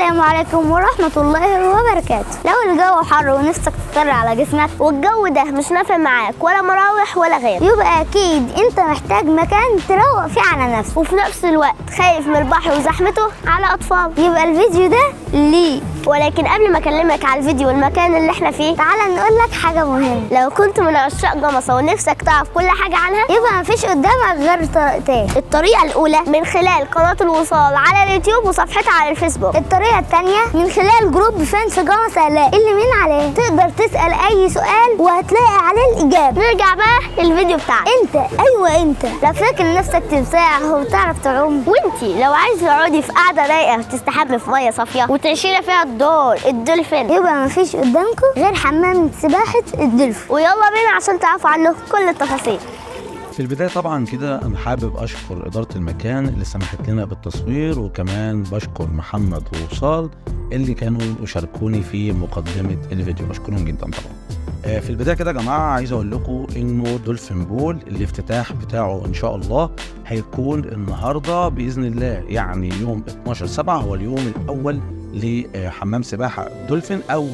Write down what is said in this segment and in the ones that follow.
السلام عليكم ورحمة الله وبركاته. لو الجو حر ونفسك تطر على جسمك والجو ده مش نافع معاك ولا مراوح ولا غير، يبقى أكيد أنت محتاج مكان تروق فيه على نفسك وفي نفس الوقت خايف من البحر وزحمته على أطفال، يبقى الفيديو ده ليه. ولكن قبل ما أكلمك على الفيديو والمكان اللي احنا فيه، تعالى نقول لك حاجة مهمة. لو كنت من عشاق جمصة ونفسك تعرف كل حاجة عنها، يبقى مفيش قدامك غير طريقتين. الطريقة الأولى من خلال قناة الوصال على اليوتيوب وصفحتها على الفيسبوك. الطريقة الثانية من خلال جروب فانس جمصة اللي من عليه تقدر تسأل أي سؤال وهتلاقي عليه الإجابة. نرجع بقى للفيديو بتاعك. أنت لو فاكر نفسك تمساح وبتعرف تعوم، وانتي لو عايز تقعدي في قعدة رايقة تستحمي في مية صافية وتعيشي فيها الدولفين، يبقى مفيش قدامكم غير حمام سباحة الدولفين. ويلا بينا عشان تعرفوا عنه كل التفاصيل. في البداية طبعا كده أنا حابب أشكر إدارة المكان اللي سمحت لنا بالتصوير، وكمان بشكر محمد ووصال اللي كانوا يشاركوني في مقدمة الفيديو، بشكرهم جدا طبعا. في البداية كده يا جماعة عايز أقول لكم إنه دولفين بول الافتتاح بتاعه إن شاء الله هيكون النهاردة بإذن الله، يعني يوم 12/7 هو اليوم الأول لحمام سباحة دولفين أو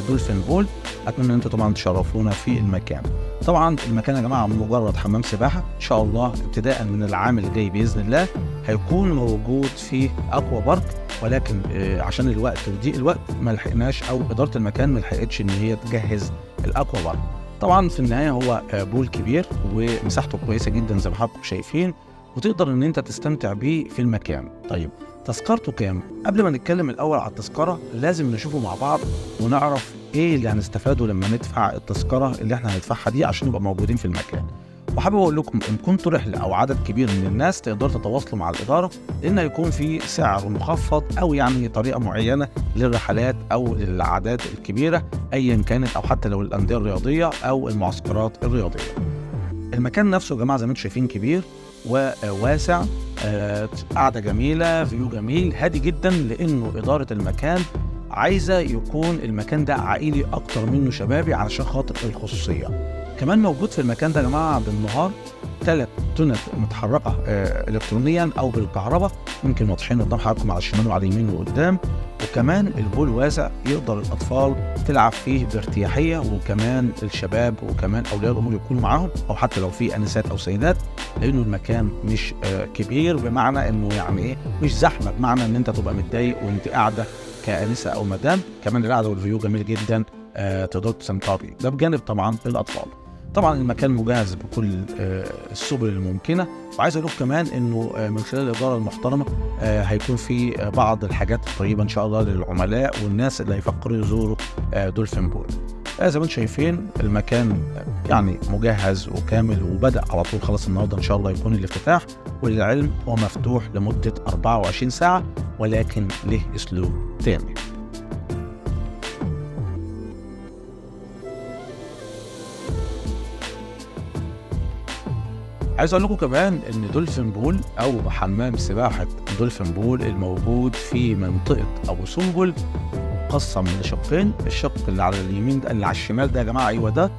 دولفين بول. أتمنى أن أنتم طبعا تشرفونا في المكان. طبعا المكان يا جماعة مجرد حمام سباحة، إن شاء الله ابتداء من العام اللي جاي بإذن الله هيكون موجود في أكوا بارك، ولكن عشان الوقت وضيق الوقت ما لحقناش، أو إدارة المكان ما لحقتش إن هي تجهز الأكوا بارك. طبعا في النهاية هو بول كبير ومساحته كويسة جدا زي ما حضراتكم شايفين، وتقدر إن أنت تستمتع بيه في المكان. طيب تذكرته كام؟ قبل ما نتكلم الأول على التذكرة لازم نشوفه مع بعض ونعرف إيه اللي هنستفاده لما ندفع التذكرة اللي إحنا هندفعها دي عشان نبقى موجودين في المكان. وحابب أقول لكم إن كنتوا رحلة أو عدد كبير من الناس تقدروا تتواصلوا مع الإدارة، لأن هيكون في سعر مخفض أو يعني طريقة معينة للرحلات أو للأعداد الكبيرة أيا كانت، أو حتى لو الأندية الرياضية أو المعسكرات الرياضية. المكان نفسه يا جماعة زي ما انتم شايفين كبير وواسع، قاعدة جميلة، فيو جميل، هادي جدا، لأنه إدارة المكان عايزة يكون المكان ده عائلي أكتر منه شبابي علشان خاطر الخصوصية. كمان موجود في المكان ده يا جماعة بالنهار 3 تونت متحركة إلكترونيا أو بالكهرباء، ممكن واضحين قدام حضراتكم على الشمال وعلى اليمين وقدام. وكمان البول واسع يقدر الأطفال تلعب فيه بارتياحية، وكمان الشباب وكمان أولياء الأمور يكونوا معاهم، أو حتى لو في أنسات أو سيدات، لأنه المكان مش كبير بمعنى إنه يعني إيه مش زحمة، بمعنى إن أنت تبقى متضايق وأنت قاعدة كأنسة أو مدام. كمان القعدة والفيو جميل جدا، تقدروا تستمتعوا بيه، ده بجانب طبعا الأطفال. طبعا المكان مجهز بكل السبل الممكنه. وعايز اقول لكم كمان انه من خلال الاداره المحترمه هيكون في بعض الحاجات طيبه ان شاء الله للعملاء والناس اللي هيفكروا يزوروا دولفين بول. زي ما انتم شايفين المكان يعني مجهز وكامل، وبدأ على طول خلاص النهارده ان شاء الله يكون الافتتاح. وللعلم هو مفتوح لمده 24 ساعه، ولكن له اسلوب تاني. عايز اقول لكم كمان ان دولفين بول او حمام سباحه دولفين بول الموجود في منطقه ابو سمبل مقسم لشقين. الشق اللي على اليمين ده اللي على الشمال ده يا جماعه ايوه ده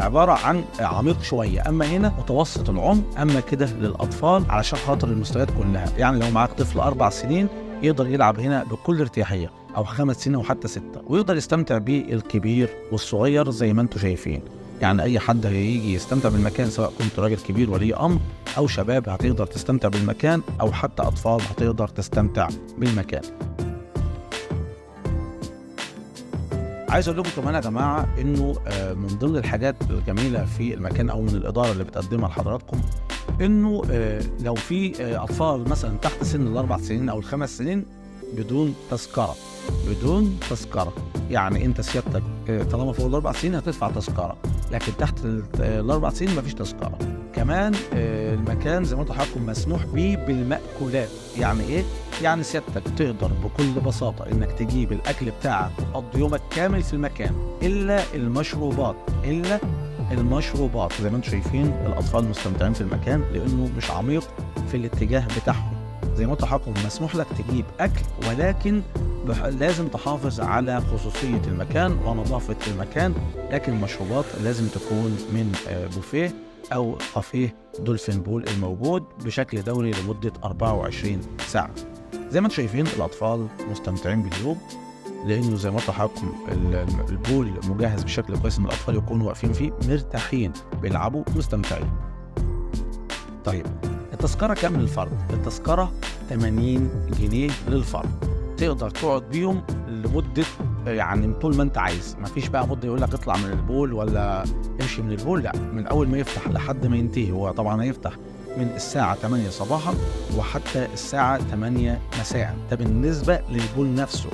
عباره عن عميق شويه، اما هنا متوسط العمق، اما كده للاطفال علشان خاطر المستويات كلها. يعني لو معاك طفل 4 سنين يقدر يلعب هنا بكل ارتياحيه، او 5 سنين او حتى 6، ويقدر يستمتع بيه الكبير والصغير زي ما انتم شايفين. يعني اي حد هيجي يستمتع بالمكان، سواء كنت راجل كبير ولي امر او شباب، هتقدر تستمتع بالمكان، او حتى اطفال هتقدر تستمتع بالمكان. عايز اقول لكم كمان يا جماعه انه من ضمن الحاجات الجميله في المكان او من الاداره اللي بتقدمها لحضراتكم، انه لو في اطفال مثلا تحت سن ال4 سنين او ال5 سنين بدون تذكره. يعني انت سيادتك طالما فوق ال4 سنين هتدفع تذكره، لكن تحت ال4 سنين مفيش تذكره. كمان المكان زي ما انتم حضراتكم مسموح بيه بالمأكولات. يعني ايه؟ يعني سيادتك تقدر بكل بساطه انك تجيب الاكل بتاعك وتقضي يومك كامل في المكان، الا المشروبات. زي ما انتم شايفين الاطفال مستمتعين في المكان لانه مش عميق في الاتجاه بتاعهم. زي ما انتم حضراتكم مسموح لك تجيب اكل، ولكن لازم تحافظ على خصوصية المكان ونظافة المكان. لكن المشروبات لازم تكون من بوفيه أو كافيه دولفين بول الموجود بشكل دوري لمدة 24 ساعة. زي ما انتم شايفين الاطفال مستمتعين باليوم، لانه زي ما قلت لحضراتكم البول مجهز بشكل كويس ان الاطفال يكونوا واقفين فيه مرتاحين بيلعبوا مستمتعين. طيب التذكره كام للفرد؟ التذكره 80 جنيه للفرد، تقدر تقعد بيهم لمده يعني طول ما انت عايز، مفيش بقى مده يقول لك اطلع من البول ولا امشي من البول، لا، من اول ما يفتح لحد ما ينتهي. هو طبعا هيفتح من الساعة 8 صباحا وحتى الساعة 8 مساء، ده بالنسبة للبول نفسه،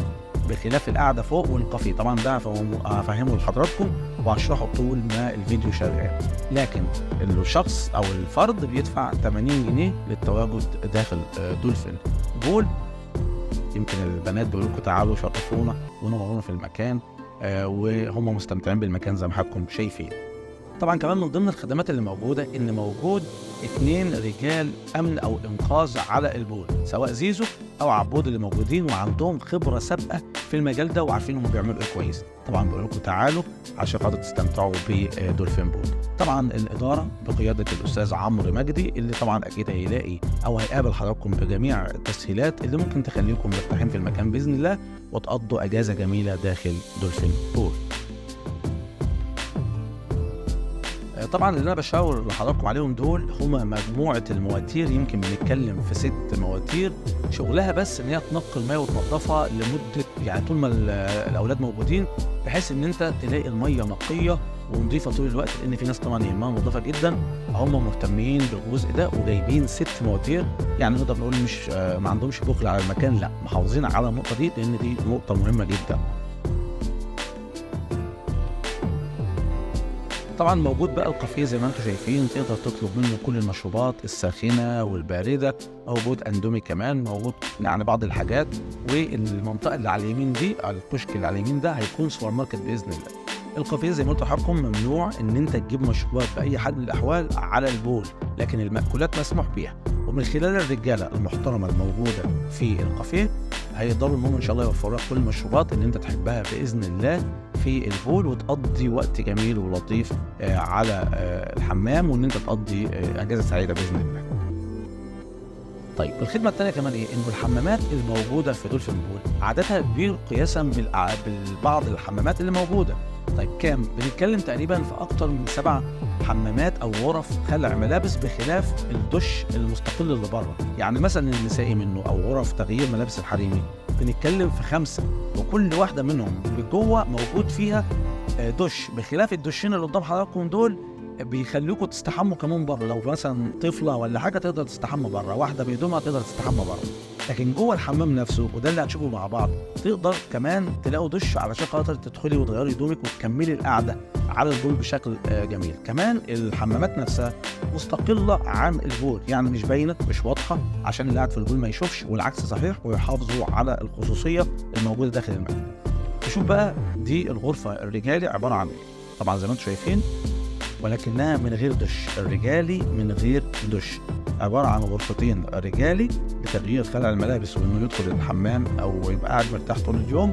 بخلاف القعدة فوق والكافيه. طبعا ده هفهمه لحضراتكم وهشرحه طول ما الفيديو شغال، لكن الشخص او الفرد بيدفع 80 جنيه للتواجد داخل دولفين بول. يمكن البنات بيقولوا لكم تعالوا شرفونا ونورونا في المكان، وهم مستمتعين بالمكان زي ما حضراتكم شايفين. طبعا كمان من ضمن الخدمات اللي موجوده ان موجود 2 رجال امن او انقاذ على البول، سواء زيزو او عبود اللي موجودين وعندهم خبره سابقه في المجال ده وعارفين هم بيعملوا ايه كويس. طبعا بقول لكم تعالوا عشان خاطر تستمتعوا بدولفين بول. طبعا الاداره بقياده الاستاذ عمرو مجدي اللي طبعا اكيد هيلاقي او هيقابل حضراتكم بجميع التسهيلات اللي ممكن تخليكم مرتاحين في المكان باذن الله وتقضوا اجازه جميله داخل دولفين بول. طبعا اللي انا بشاور لحضراتكم عليهم دول هما مجموعه المواتير، يمكن بنتكلم في 6 مواتير شغلها بس ان هي تنقي الميه وتنظفها لمده يعني طول ما الاولاد موجودين، بحيث ان انت تلاقي الميه نقيه ونضيفه طول الوقت، لان في ناس طبعا يهمها نظافه جدا، هم مهتمين بالجزء ده وجايبين 6 مواتير. يعني نقدر نقول مش ما عندهمش بخل على المكان، لا، محافظين على النقطه دي لان دي نقطه مهمه جدا. طبعا موجود بقى الكافيه زي ما انتم شايفين، تقدر تطلب منه كل المشروبات الساخنه والبارده، موجود اندومي كمان، موجود يعني بعض الحاجات. والمنطقه اللي على اليمين دي، الكشك اللي على اليمين ده هيكون سوبر ماركت باذن الله. الكافيه زي ما قلت لحضراتكم ممنوع ان انت تجيب مشروبات باي حال من الاحوال على البول، لكن المأكولات مسموح بيها. ومن خلال الرجاله المحترمه الموجوده في الكافيه هيقدروا انهم ان شاء الله يوفروا لك كل المشروبات اللي انت تحبها باذن الله في البول، وتقضي وقت جميل ولطيف على الحمام، وان انت تقضي اجازه سعيده باذن الله. طيب الخدمه الثانيه كمان ايه؟ انه الحمامات الموجوده في دولفين بول عددها كبير قياسا بالبعض الحمامات اللي موجوده. طيب كام؟ بنتكلم تقريبا في اكتر من 7 حمامات او غرف خلع ملابس، بخلاف الدش المستقل اللي بره، يعني مثلا النسائي منه او غرف تغيير ملابس الحريمي بنتكلم في 5، وكل واحده منهم جوه موجود فيها دش، بخلاف الدشين اللي قدام حضراتكم دول بيخلوكوا تستحموا كمان بره. لو مثلا طفله ولا حاجه تقدر تستحمى بره، واحده بهدومها تقدر تستحمى بره، لكن جوه الحمام نفسه وده اللي هتشوفه مع بعض تقدر كمان تلاقوا دش علشان خاطر تدخلي وتغيري هدومك وتكملي القعده على البول بشكل جميل. كمان الحمامات نفسها مستقله عن البول، يعني مش باينه مش واضحه عشان اللي قاعد في البول ما يشوفش، والعكس صحيح، ويحافظوا على الخصوصيه الموجوده داخل المكان. نشوف بقى دي الغرفه الرجالي عباره عن ايه. طبعا زي ما انتم شايفين ولكنها من غير دش، الرجالي من غير دش، عباره عن غرفتين رجالي لتغيير خلع الملابس وانه يدخل الحمام او يبقى قاعد مرتاح طول اليوم.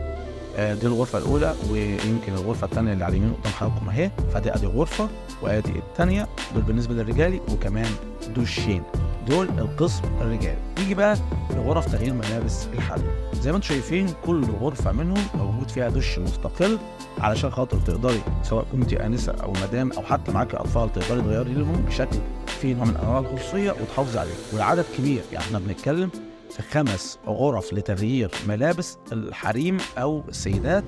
دي الغرفه الاولى، ويمكن الغرفه الثانيه اللي على اليمين قدام حضراتكم اهي، فدي ادي غرفه وادي الثانيه، دول بالنسبه للرجالي، وكمان دشين، دول القسم الرجالي. نيجي بقى لغرف تغيير ملابس الحريم. زي ما انتم شايفين كل غرفه منهم موجود فيها دش مستقل علشان خاطر تقدري سواء كنت انسه او مدام او حتى معاكي اطفال تقدري تغيري لهم بشكل فيه نوع من انواع الخصوصيه وتحافظي عليه. والعدد كبير، يعني احنا بنتكلم في 5 غرف لتغيير ملابس الحريم او السيدات،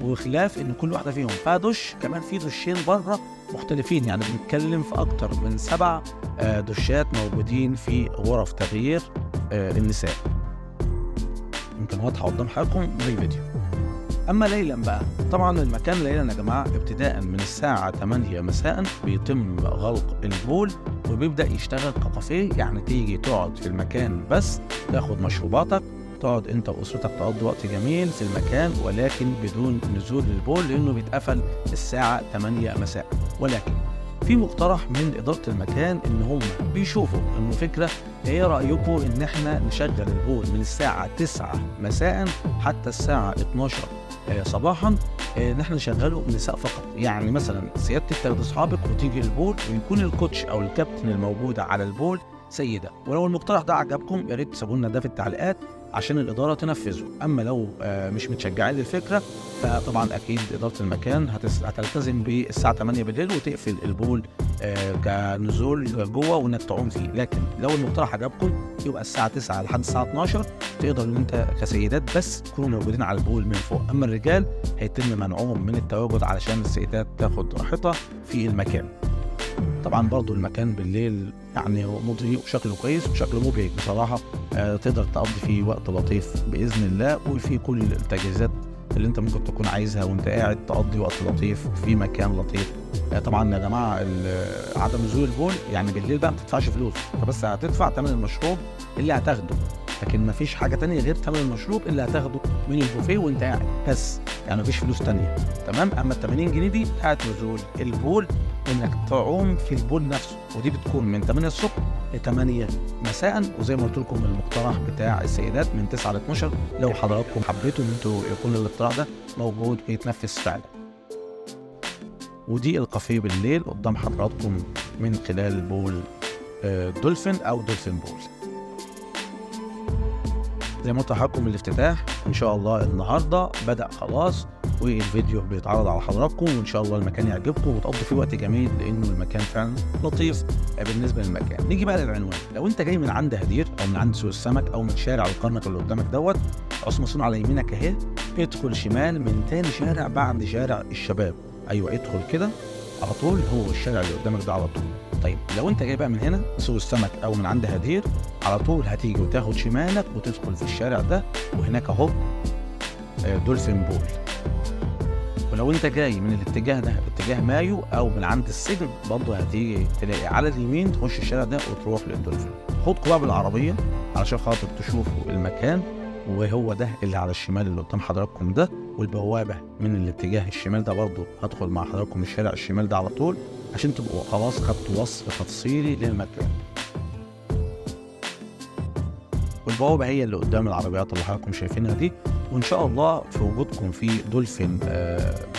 وخلاف ان كل واحده فيهم فيها دش، كمان في دشين بره مختلفين، يعني بنتكلم في اكتر من 7 دشات موجودين في غرف تغيير النساء. يمكن واضحه قدام حضراتكم بالفيديو. اما ليلا بقى، طبعا المكان ليلا يا جماعه ابتداء من الساعه 8 مساء بيتم غلق البول وبيبدا يشتغل ككافيه، يعني تيجي تقعد في المكان بس تاخد مشروباتك، تقعد انت واسرتك تقضي وقت جميل في المكان، ولكن بدون نزول للبول لانه بيتقفل الساعه 8 مساء. ولكن في مقترح من اداره المكان ان هم بيشوفوا انه فكره، ايه رايكم ان احنا نشغل البول من الساعه 9 مساء حتى الساعه 12 صباحا، ان احنا نشغله نساء فقط. يعني مثلا سيادتك تاخد اصحابك وتيجي البول ويكون الكوتش او الكابتن الموجوده على البول سيده. ولو المقترح ده عجبكم يا ريت تسيبوا لنا ده في التعليقات، عشان الاداره تنفذه. اما لو مش متشجعين للفكره، فطبعا اكيد اداره المكان هتلتزم بالساعه 8 بالليل وتقفل البول كنزول جوه وانك تعوم فيه. لكن لو المقترح عجبكم يبقى الساعه 9 لحد الساعه 12 تقدر ان انت كسيدات بس تكونوا موجودين على البول من فوق. اما الرجال هيتم منعهم من التواجد علشان السيدات تاخد راحتها في المكان. طبعا برضو المكان بالليل يعني مضيء وشكله كويس وشكله مبهج بصراحه. تقدر تقضي فيه وقت لطيف باذن الله، وفي كل التجهيزات اللي انت ممكن تكون عايزها وانت قاعد تقضي وقت لطيف في مكان لطيف. طبعا يا جماعه عدم نزول البول يعني بالليل بقى ما بتدفعش فلوس، فبس هتدفع ثمن المشروب اللي هتاخده، لكن ما فيش حاجه تانية غير ثمن المشروب اللي هتاخده من البوفيه وانت قاعد بس، يعني ما فيش فلوس تانية. تمام. اما ال 80 جنيه دي بتاعت نزول البول وانك تعوم في البول نفسه، ودي بتكون من 8 الصبح ل 8 مساء، وزي ما قلت لكم المقترح بتاع السيدات من 9 ل 12 لو حضراتكم حبيتوا ان انتوا يكون الاقتراح ده موجود ويتنفذ فعلا. ودي الكافيه بالليل قدام حضراتكم من خلال بول دولفين او دولفين بول. زي ما قلت لحضراتكم الافتتاح ان شاء الله النهارده بدأ خلاص، والفيديو بيتعرض على حضراتكم، وان شاء الله المكان يعجبكم وتقضوا فيه وقت جميل لانه المكان فعلا لطيف بالنسبه للمكان. نيجي بقى للعنوان. لو انت جاي من عند هدير او من عند سوق السمك او من شارع الكرنك اللي قدامك دوت، عصمة صون على يمينك اهي، ادخل شمال من تاني شارع بعد شارع الشباب. ايوه ادخل كده على طول، هو الشارع اللي قدامك ده على طول. طيب لو انت جاي بقى من هنا سوق السمك او من عند هدير، على طول هتيجي وتاخد شمالك وتدخل في الشارع ده، وهناك اهو دولفين بول. ولو انت جاي من الاتجاه ده اتجاه مايو او من عند السجن، برضه هتيجي تلاقي على اليمين تخش الشارع ده وتروح للدولفين. خدكوا بقى بالعربيه علشان خاطر تشوفوا المكان، وهو ده اللي على الشمال اللي قدام حضراتكم ده، والبوابه من الاتجاه الشمال ده برضه هدخل مع حضراتكم الشارع الشمال ده على طول عشان تبقوا خلاص خدتوا وصف تفصيلي للمكان. والبوابه هي اللي قدام العربيات اللي حضراتكم شايفينها دي. وان شاء الله في وجودكم في دولفين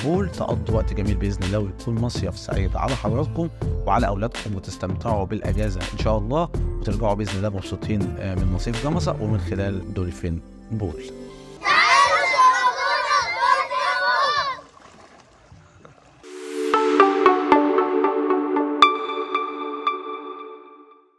بول تقضوا وقت جميل باذن الله، ويكون مصيف سعيد على حضراتكم وعلى اولادكم، وتستمتعوا بالاجازه ان شاء الله، وترجعوا باذن الله مبسوطين من مصيف جمصة ومن خلال دولفين بول.